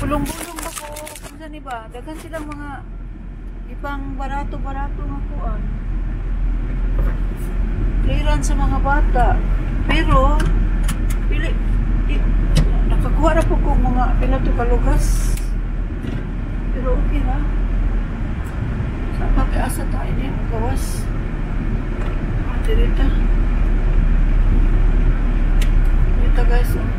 Bulong-bulong ba ko? Kung ni ba? Dagan silang mga ibang barato-barato nga kuan. Clearance sa mga bata. Pero, nakakuha na po kong mga pila to kalugas. Pero okay na. Sa pag-asa tayo din, gawas. Dito. Dito guys, oh.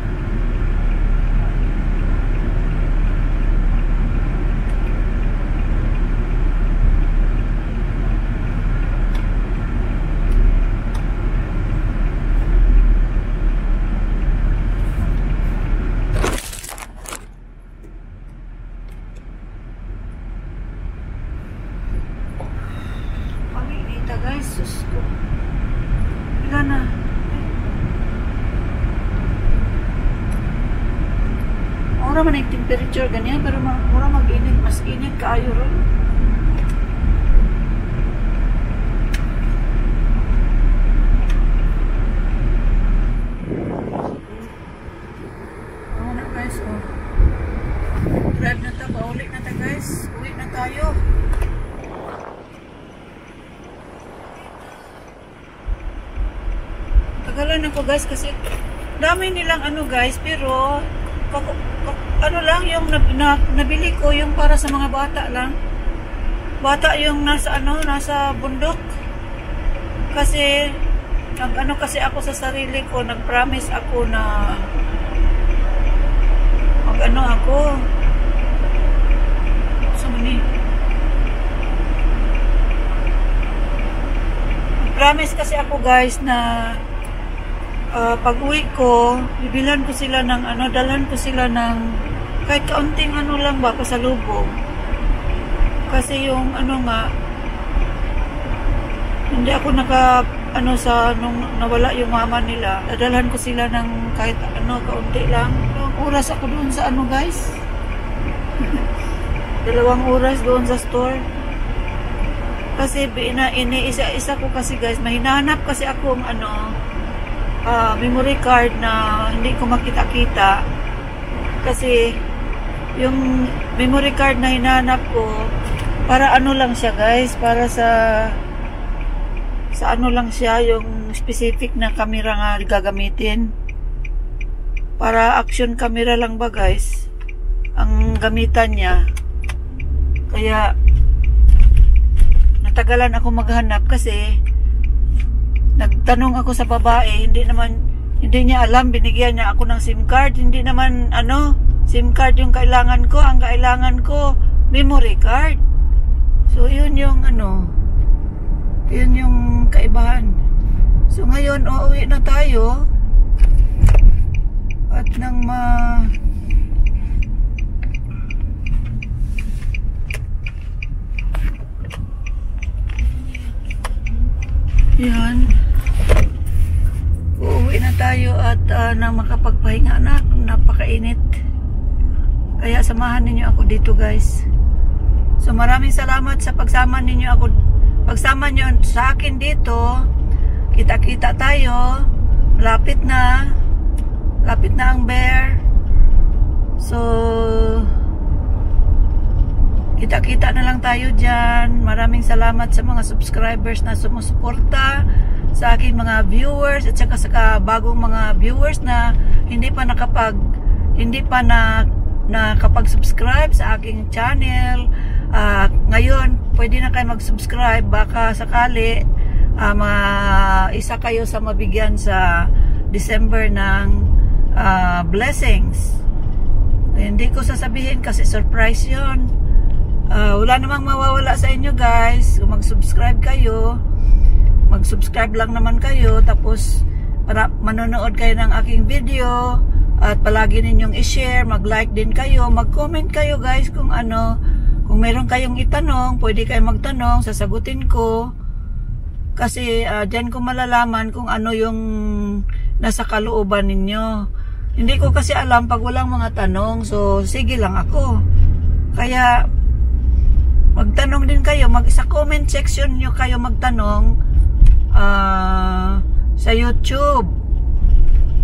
Guys, sus ko. Ika na. Mura man yung temperature ganyan, pero mura mag-init, mas init kaayo ron. Oo na guys, oh. Drive na ta, paulit na ta guys. Uwi na tayo. Tagalan ako guys kasi dami nilang ano guys, pero ano lang yung nabili ko yung para sa mga bata lang. Bata yung nasa nasa bundok. Kasi nag-ano kasi ako sa sarili ko, nag-promise ako na mag-ano ako. So many. Nag-promise kasi ako guys na pag uwi ko, bibilan ko sila ng dalhan ko sila ng kahit kaunting lang ba pasalubong. Kasi yung nga hindi ako sa nung nawala yung mama nila, dadalhan ko sila ng kahit kaunti lang. Dalawang oras ako doon sa guys. 2 oras doon sa store. Kasi isa ko kasi guys, mahinahanap kasi akong memory card na hindi ko makita-kita. Kasi yung memory card na hinahanap ko, para lang siya guys, para sa lang siya, yung specific na camera nga gagamitin. Para action camera lang ba guys ang gamitan niya. Kaya natagalan ako maghanap kasi nagtanong ako sa babae, hindi niya alam, binigyan niya ako ng SIM card, hindi naman SIM card yung kailangan ko, ang kailangan ko memory card. So yun yung yun yung kaibahan. So ngayon uuwi na tayo at nang yan, uuwi na tayo at nang makapagpahinga na, napakainit. Kaya samahan ninyo ako dito guys. So maraming salamat sa pagsama ninyo sa akin dito. Kita-kita tayo. Lapit na ang bear. So kita-kita na lang tayo dyan. Maraming salamat sa mga subscribers na sumusuporta sa aking mga viewers at saka sa bagong mga viewers na hindi pa nakapag-subscribe sa aking channel. Ngayon, pwede na kayo mag-subscribe. Baka sakali isa kayo sa mabigyan sa December ng blessings. Hindi ko sasabihin kasi surprise yun. Wala namang mawawala sa inyo guys. Kung mag-subscribe kayo, mag-subscribe lang naman kayo, tapos para manonood kayo ng aking video at palagi ninyong i-share, mag-like din kayo, mag-comment kayo guys kung kung meron kayong itanong, pwede kayo magtanong, sasagutin ko. Kasi dyan ko malalaman kung ano yung nasa kalooban ninyo. Hindi ko kasi alam pag walang mga tanong, so sige lang ako. Kaya magtanong din kayo, sa comment section nyo kayo magtanong sa YouTube.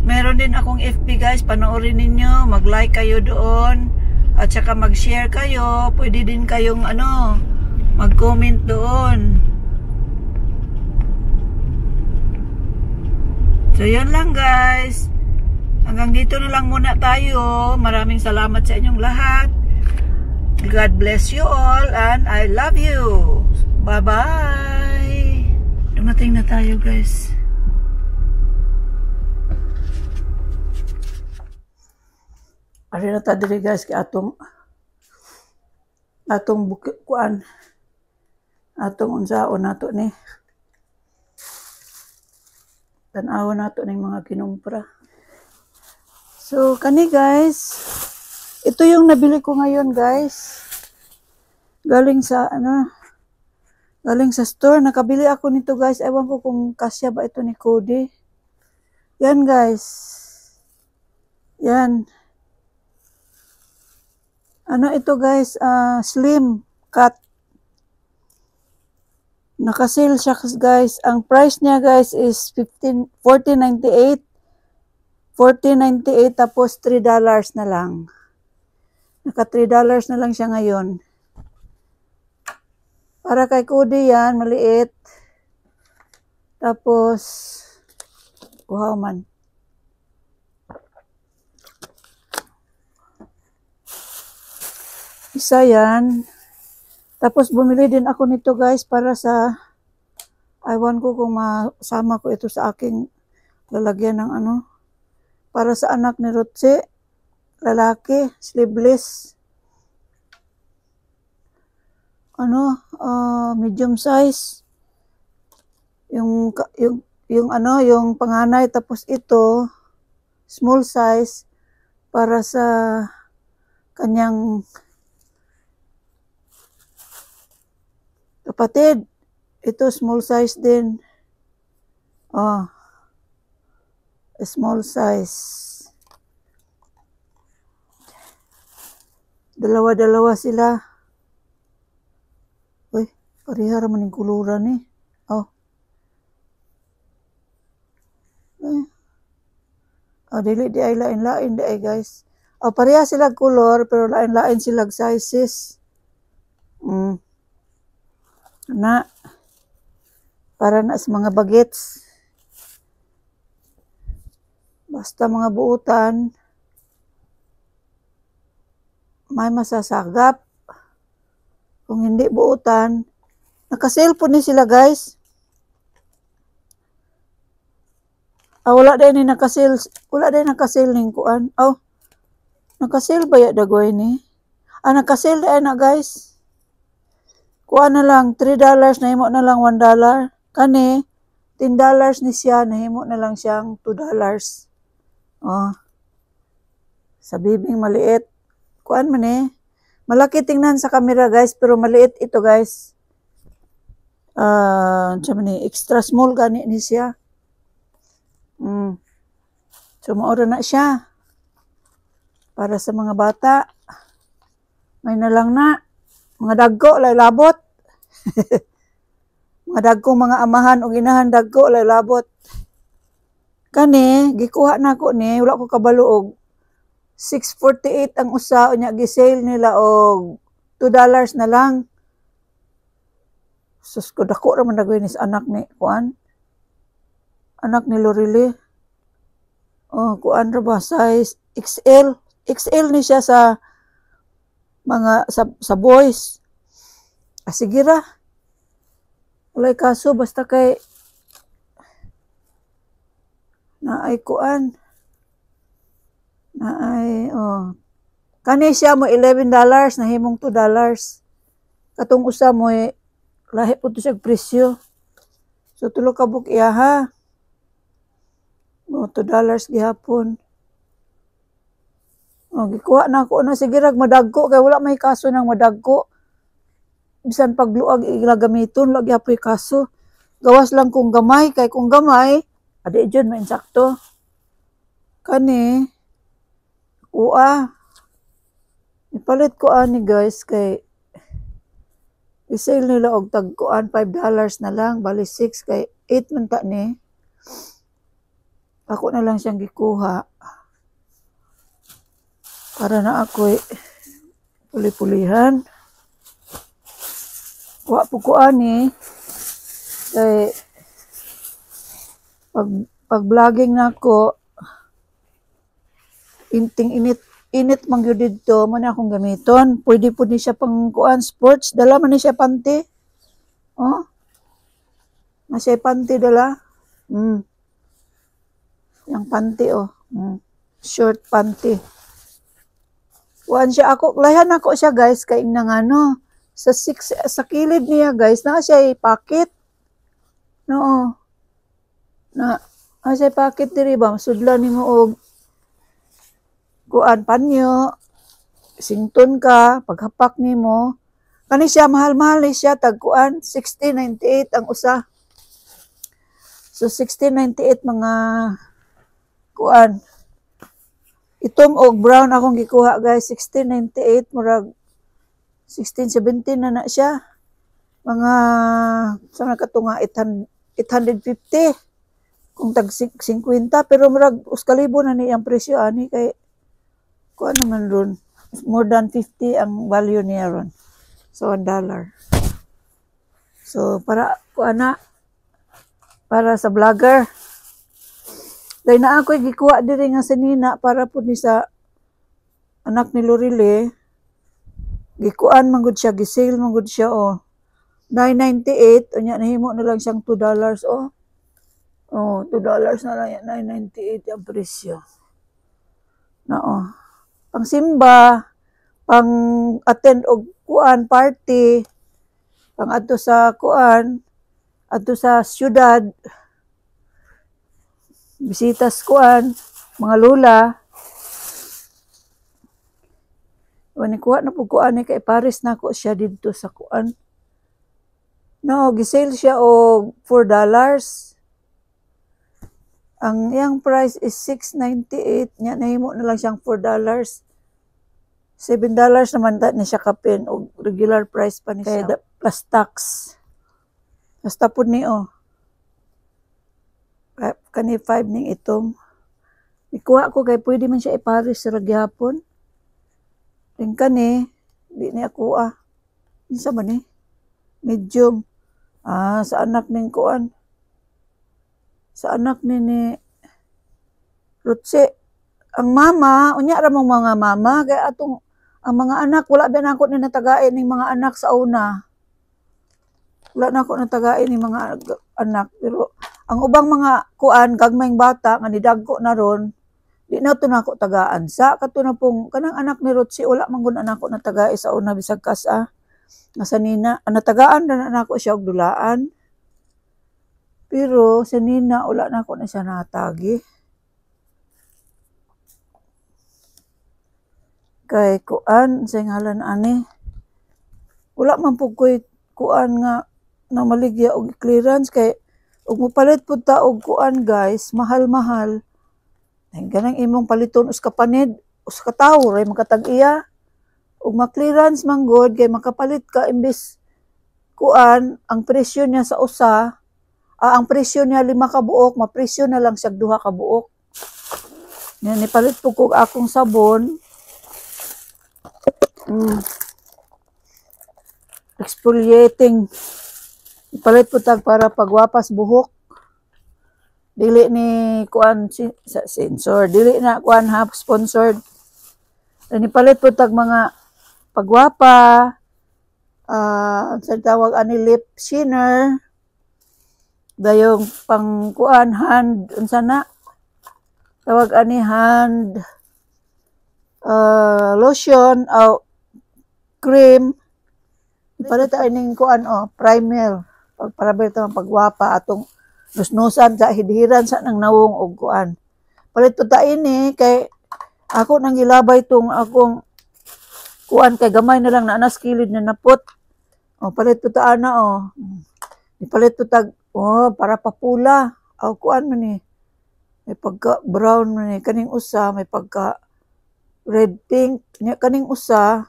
Meron din akong FB guys, panoorin ninyo, mag-like kayo doon. At saka mag-share kayo. Pwede din kayong mag-comment doon. So yun lang guys. Hanggang dito na lang muna tayo. Maraming salamat sa inyong lahat. God bless you all and I love you. Bye-bye. Dumating na tayo guys. Ari na ta diri guys kay atong kuan atong unsaon nato ni tan-awon nato ning mga kinumpra. So kani guys, ito yung nabili ko ngayon guys. Galing sa store. Nakabili ako nito guys. Ewan ko kung kasya ba ito ni Cody. Yan guys. Yan. Ito guys, slim cut. Naka-sale siya guys. Ang price niya guys is $14.98. $14.98 tapos $3 na lang. Naka $3 na lang siya ngayon. Para kay Cody yan, maliit. Tapos, wow man. Isa yan. Tapos bumili din ako nito guys para sa, aywan ko kung masama ko ito sa aking lalagyan ng para sa anak ni Rotse, lalaki, sleeveless. Medium size. Yung panganay, tapos ito, small size para sa kanyang kapatid. Ito small size din. Small size. Dalawa-dalawa sila. Uy, parihara man yung kuluran eh. Dili di ay lain-lain di ay guys. Pareha sila color pero lain-lain sila sizes. Para na sa mga bagets. Basta mga buutan, may masasagap. Kung hindi buutan, naka-sale po ni sila guys. Wala din naka-sale. Wala din naka-sale ning kuan. Naka-sale ba ya dagoy ni? Naka-sale din na guys. Kuan na lang $3 na himo na lang $1. Kani $10 ni siya na himo na lang siyang $2. Sa bibing maliit. Kuan man eh. Malaki tingnan sa camera guys pero maliit ito guys. Extra small gani ni siya. So maura na siya. Para sa mga bata. May na lang na. Mga dagko, labot. Mga dagko, mga amahan o inahan dagko, labot. Kani, gikuha na ko ni, wala ko kabaluog. $6.48 ang usa, o niya gisale nila og $2 na lang. Sus ko, dako raman nagawin is anak ni kuan. Anak ni Lorili. Kuan ra ba, size XL. XL ni siya sa mga sa boys. Sige ra. Walay kaso basta kay naay kuan. Naay kani siya mo $11 na himong $2. Katong usa mo lahi po to siya presyo. So tulo ka buk iya ha. $2 gihapon. Gikuha na ako na sige rag madagko kay wala may kaso nang madagko. Bisan pagluag ilagamiton lagi apoy kaso. Gawas lang kung gamay kay kung gamay adi jud mainsakto. Kani ipalit ko ani guys kay i-sale nila og tagkuan $5 na lang bali 6 kay 8 man ta ni. Ako na lang siyang gikuha. Para na ako Puli-pulihan. Kuha po ko ani. Kay pag vlogging nako inting init man gyud didto mo na akong gamiton. Pwede po ni siya pang kuan sports. Dala man ni siya panty. Oh. Masay panty dala. Yang panty oh. Short panty. Kuan siya ako. Layan ako siya guys kay nang ano sa kilid niya guys na siya pocket. No. Na siya pocket diri ba sudlan nimo og kuan panyo, sington ka, paghapak nimo. Kani siya mahal-mahal ni siya tag kuan 1698 ang usa. So 1698 mga kuan. Itom og brown akong gikuha guys 1698 murag 1617 na siya. Mga sa nakatunga 850 kung tag 50 pero murag uskalibo na ni ang presyo ani kay kuan naman ron more than 50 ang value niya ron so $1. So para kuan na para sa vlogger dahil na ako gikuha diri nga sinina para po ni sa anak ni Lorile gikuan man gud siya gisale man gud siya oh $9.98 unya nahimo na lang siyang $2 oh $2 na lang yan 9.98 ang presyo na oh pang simba, pang attend og kuan party, pang adto sa kuan, adto sa syudad, bisitas kuan, mga lula. Wani kuha na po kuan ni kay Paris na ko siya didto sa kuan. No, gisale siya og $4. Ang iyang price is $6.98. Nya nahimo na lang siyang $4. $7 naman ni siya kapin o regular price pa ni siya. Plus tax. Basta po ni oh. Kani 5 ning itom. Ikuha ko kay pwede man siya ipares sa ragyapon. Ring kani di ni ako Insa man ni? Medium. Sa anak ning kuan. Sa anak ni Rutse. Ang mama, unya ra mong mga mama, kaya atong ang mga anak, wala ba na ako ni natagain ng mga anak sa una. Wala na ako natagain ng mga anak. Pero ang ubang mga kuan, gagmayng bata, nga nidagko na ron, di na ito na ako tagaan. Sa kato na pong, kanang anak ni Rutse, wala man gud anak ko natagain sa una, bisag kasa. Nasa nina, natagaan na ako siya og dulaan. Pero sa nina, wala na ako na siya natagi. Kay kuan, sa ngalan ani, wala man po ko'y kuan nga na maligya og clearance. Kay, ug mupalit po ta og kuan guys, mahal-mahal. Ganang imong paliton uska panid, uska tawo, ray makatag-iya. Ug ma-clearance man god kay makapalit ka imbis kuan, ang presyo niya sa usa, ang presyo niya 5 ka buok, mapresyo na lang siya 2 ka buok. Yan, nipalit po ko akong sabon. Exfoliating. Nipalit po tag para pagwapas buhok. Dili ni kuan sa sensor. Dili na kuan half sponsored. Nipalit po tag mga pagwapa. Sa tawag ani lip shiner. Dayong pang kuan hand unsa na tawag ani hand lotion o cream para ta ining kuan primer para ta pagwapa atong nusnusan sa hidhiran sa nang nawong og kuan palit to ta ini kay ako nang gilabay tong akong kuan kay gamay na lang na anas kilid na napot palit to ta ana ipalit to tag para papula. Kuan man ni. May pagka brown man ni. Kaning usa, may pagka red pink. Kaning usa,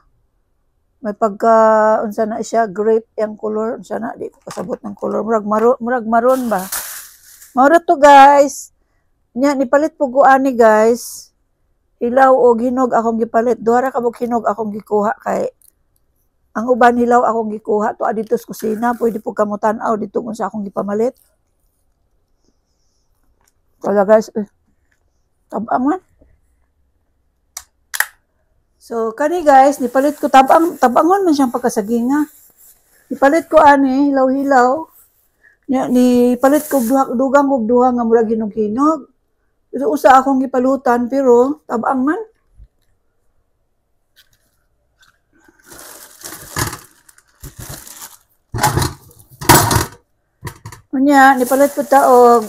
may pagka, unsa na siya, grape yung color. Unsa na, di ko kasabot ng color. Murag maroon ba? Maura to guys. Nipalit po ko ani guys. hilaw o hinog akong gipalit. Duha ra ka bug hinog akong gikuha kay ang uban hilaw akong gikuha to adito sa kusina. Pwede po kamo tan-aw dito kung sa akong gipamalit. Kaya guys, tabang man. So kani guys, nipalit ko tabangon man siyang pagkasaginga. Nipalit ko ani hilaw-hilaw. Nipalit ko dugang og duha nga murag hinog-hinog. Ito usa akong gipalutan pero tabang man. Unya, nipalit ko taog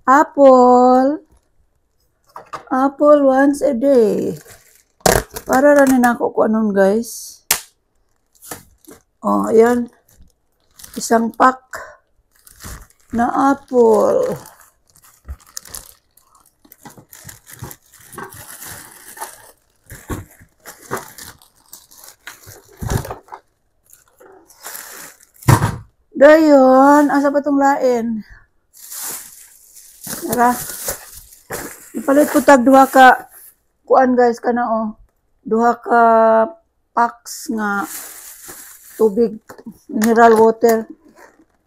apple. Apple once a day. Para ranin ako kung anon guys. Oh, ayan. Isang pack na apple. Dayon, asa pa itong lain? Tara. Ipalit ko tag duha ka kuan guys kana oh. Duha ka packs nga tubig, mineral water,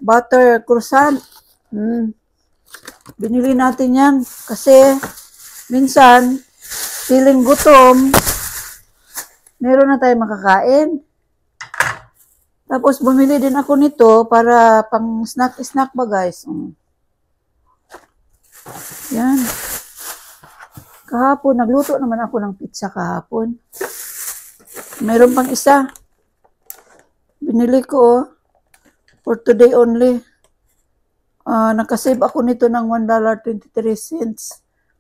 butter, croissant. Binili natin yan kasi minsan feeling gutom, meron na tayong makakain. Tapos bumili din ako nito para pang snack ba guys. Yan. Kahapon, nagluto naman ako ng pizza kahapon. Meron pang isa. Binili ko for today only. Nakasave ako nito ng $1.23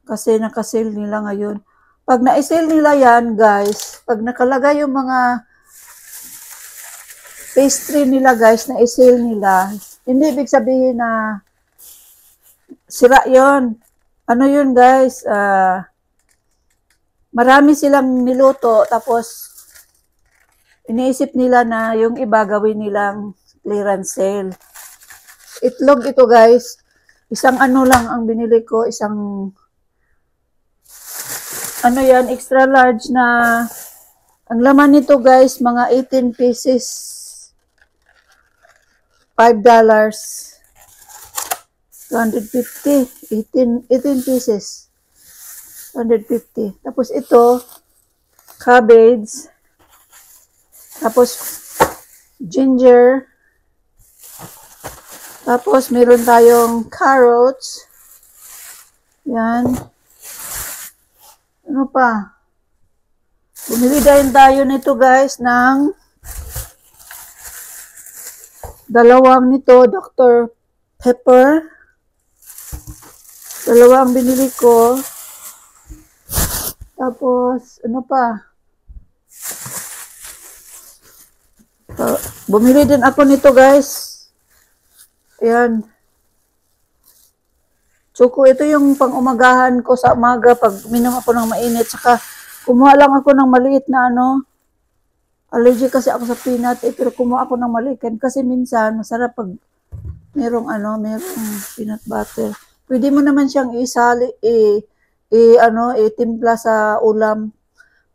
kasi nakasale nila ngayon. Pag na-sale nila yan guys, pag nakalagay yung mga pastry nila guys, na-sale nila, hindi ibig sabihin na sira yon. Ano yun guys, marami silang niluto tapos iniisip nila na yung iba gawin nilang clearance sale. Itlog ito guys, isang ano lang ang binili ko, isang ano yan, extra large na ang laman nito guys, mga 18 pieces, $5, 250, 18 pieces, 150. Tapos ito, cabbage, tapos ginger, tapos meron tayong carrots, yan, ano pa, bumili din tayo nito guys ng dalawang nito, Dr. Pepper. Dalawang binili ko. Tapos, ano pa? Bumili din ako nito guys. Ayan. Choco, ito yung pang-umagahan ko sa umaga pag minom ako ng mainit. Saka, kumuha lang ako ng maliit na ano. Allergic kasi ako sa peanut pero kumuha ako ng maliit. Kasi minsan, masarap pag merong peanut butter. Pwede mo naman siyang isali, timpla sa ulam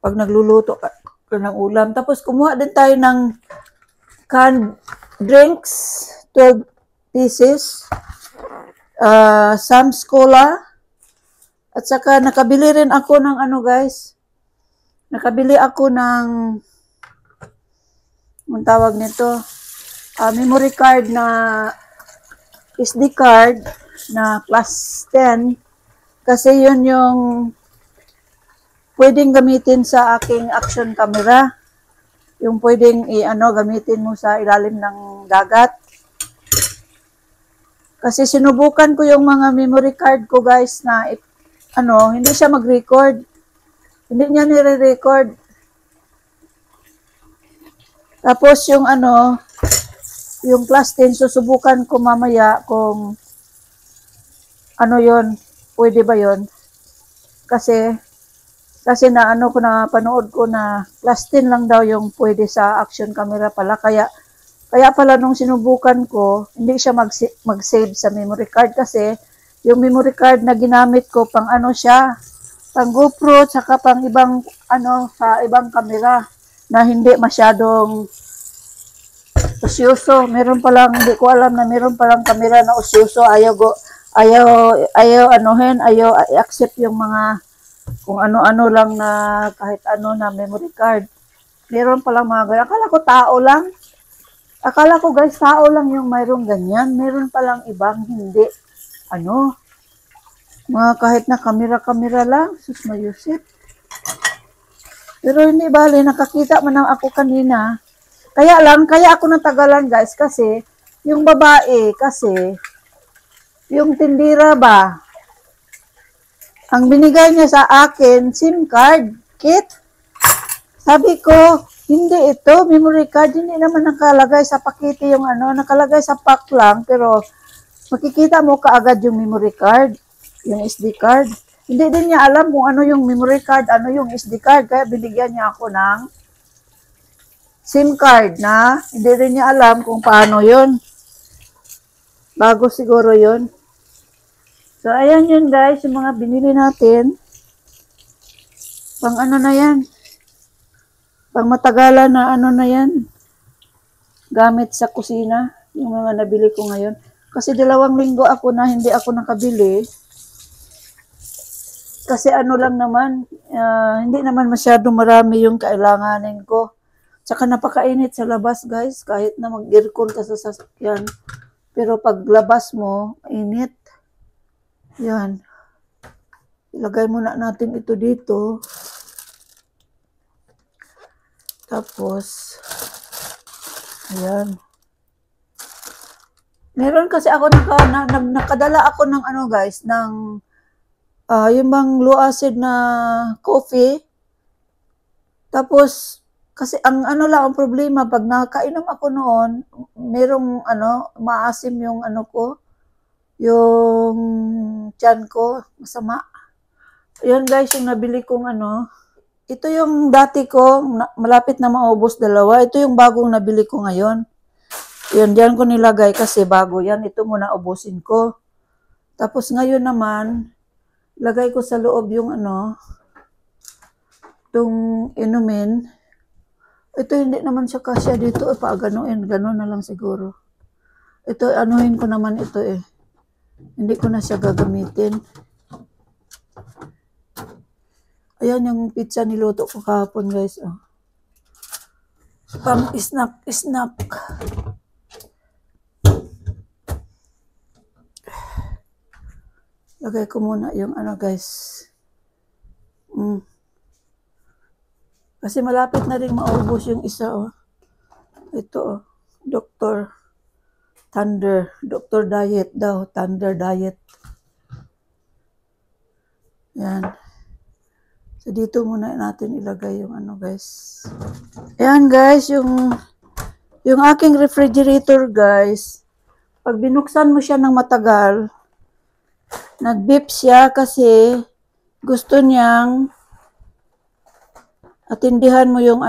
pag nagluluto ka ng ulam. Tapos kumuha din tayo ng canned drinks, 12 pieces, Sam's Cola, at saka nakabili rin ako ng nakabili ako ng ang tawag nito, memory card na SD card na plus 10 kasi yun yung pwedeng gamitin sa aking action camera, yung pwedeng gamitin mo sa ilalim ng dagat. Kasi sinubukan ko yung mga memory card ko guys na hindi siya mag-record, hindi niya nire-record. Tapos yung yung plus 10, susubukan ko mamaya kung yun, pwede ba yun? Kasi napanood ko na plus 10 lang daw yung pwede sa action camera pala. Kaya pala nung sinubukan ko, hindi siya mag-save sa memory card kasi yung memory card na ginamit ko pang siya, pang GoPro, tsaka pang ibang, sa ibang kamera na hindi masyadong usyoso. Meron palang, hindi ko alam na meron palang kamera na usyoso. Ayaw i-accept yung mga, kung ano-ano lang na, kahit ano na memory card. Meron palang mga ganyan. Akala ko tao lang. Akala ko guys, tao lang yung mayroong ganyan. Meron palang ibang hindi. Mga kahit na kamera-kamera lang. Sus mayusip. Pero hindi bali, nakakita man ako kanina. Kaya ako natagalan guys kasi yung babae kasi yung tindira ba, ang binigay niya sa akin, SIM card, kit. Sabi ko, hindi ito, memory card, hindi naman nakalagay sa pakete yung nakalagay sa pack lang, pero makikita mo kaagad yung memory card, yung SD card. Hindi din niya alam kung ano yung memory card, ano yung SD card, kaya binigyan niya ako ng SIM card na hindi rin niya alam kung paano yun. Bago siguro yun. So, ayan yun guys, yung mga binili natin. Pang na yan. Pang matagalan na na yan. Gamit sa kusina. Yung mga nabili ko ngayon. Kasi 2 linggo ako na hindi ako nakabili. Kasi lang naman, hindi naman masyadong marami yung kailanganin ko. Tsaka napakainit sa labas guys, kahit na mag-aircon ka sa sasakyan. Pero pag labas mo, init. Yan. Ilagay muna natin ito dito. Tapos, ayan. Meron kasi ako nakadala ako ng guys, ng yung bang low acid na coffee. Tapos, kasi ang ang problema, pag nakainom ako noon, merong maasim yung ko, yung tiyan ko, masama. Ayan guys, yung nabili kong ito yung dati ko, malapit na maubos 2. Ito yung bagong nabili ko ngayon. Yan, diyan ko nilagay kasi bago yan. Ito muna ubusin ko. Tapos ngayon naman, lagay ko sa loob yung itong inumin. Ito hindi naman siya kasya dito. Paaganuin, gano'n na lang siguro. Ito, anuhin ko naman ito eh. Hindi ko na siya gagamitin. Ayan yung pizza niluto ko kahapon guys. Oh. Pang snack. Lagay ko muna yung guys. Kasi malapit na rin maubos yung isa oh. Ito oh. Dr. Diet daw. Thunder Diet. Yan. So, dito muna natin ilagay yung guys. Ayan guys, yung aking refrigerator guys, pag binuksan mo siya ng matagal, nag-beep siya kasi gusto niyang atindihan mo yung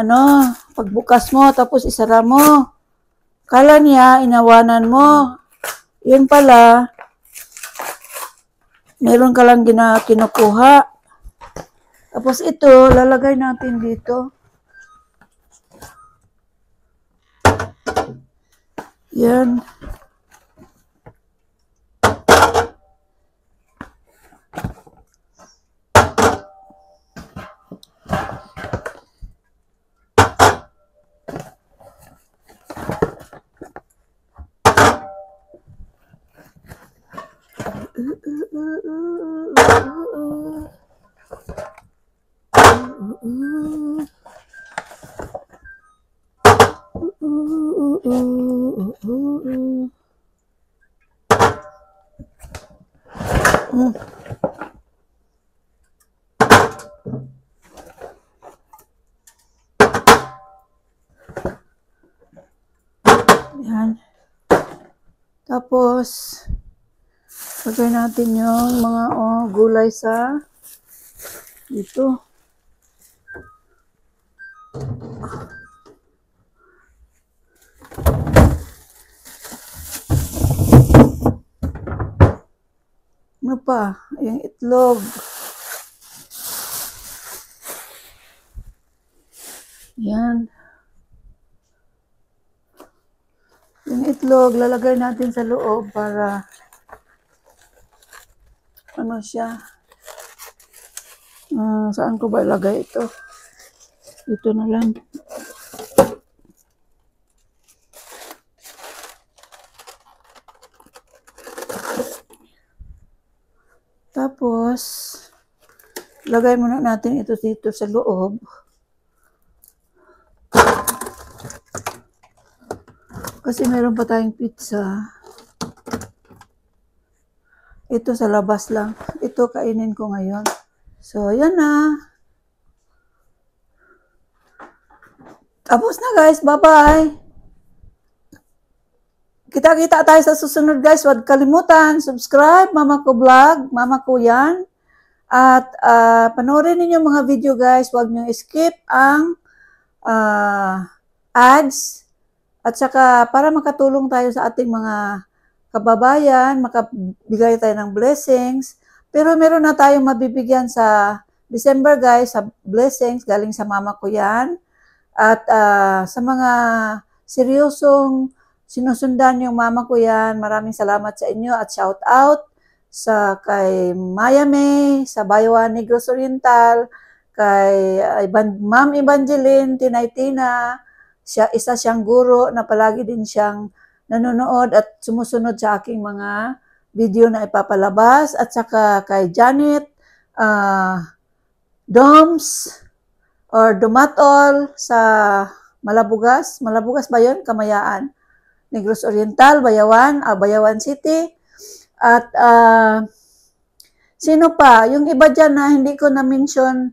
pagbukas mo, tapos isara mo. Kala niya, inawanan mo. Yun pala, meron ka lang kinukuha. Tapos ito, lalagay natin dito. Yan. Yan. Tapos, lagay natin yung mga gulay sa dito. Ano pa? Yung itlog. Yan. Yung itlog, lalagay natin sa loob para ano siya. Saan ko ba ilagay ito? Ito na lang. Tapos, lagay muna natin ito dito sa loob. Kasi meron pa tayong pizza. Ito sa labas lang. Ito kainin ko ngayon. So, yan na. Tapos na guys. Bye-bye. Kita-kita tayo sa susunod guys. Huwag kalimutan. Subscribe. Mama ko vlog. Mama ko yan. At panoorin ninyo mga video guys. Huwag nyo skip ang ads. At saka para makatulong tayo sa ating mga kababayan, makabigay tayo ng blessings. Pero meron na tayong mabibigyan sa December guys, sa blessings, galing sa mama ko yan. At sa mga seryosong sinusundan yung mama ko yan, maraming salamat sa inyo at shout out sa kay Maya May, sa Bayawan Negros Oriental, kay Ma'am Evangeline Tinaytina. Isa siyang guro na palagi din siyang nanonood at sumusunod sa aking mga video na ipapalabas. At saka kay Janet Doms or Dumatol sa Malabugas. Malabugas ba yun? Kamayaan. Negros Oriental, Bayawan, Bayawan City. At sino pa? Yung iba dyan na hindi ko na-mention,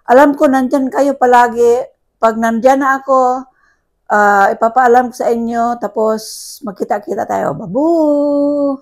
alam ko nandyan kayo palagi. Pag nandyan na ako, ipapaalam ko sa inyo, tapos magkita-kita tayo. Babu!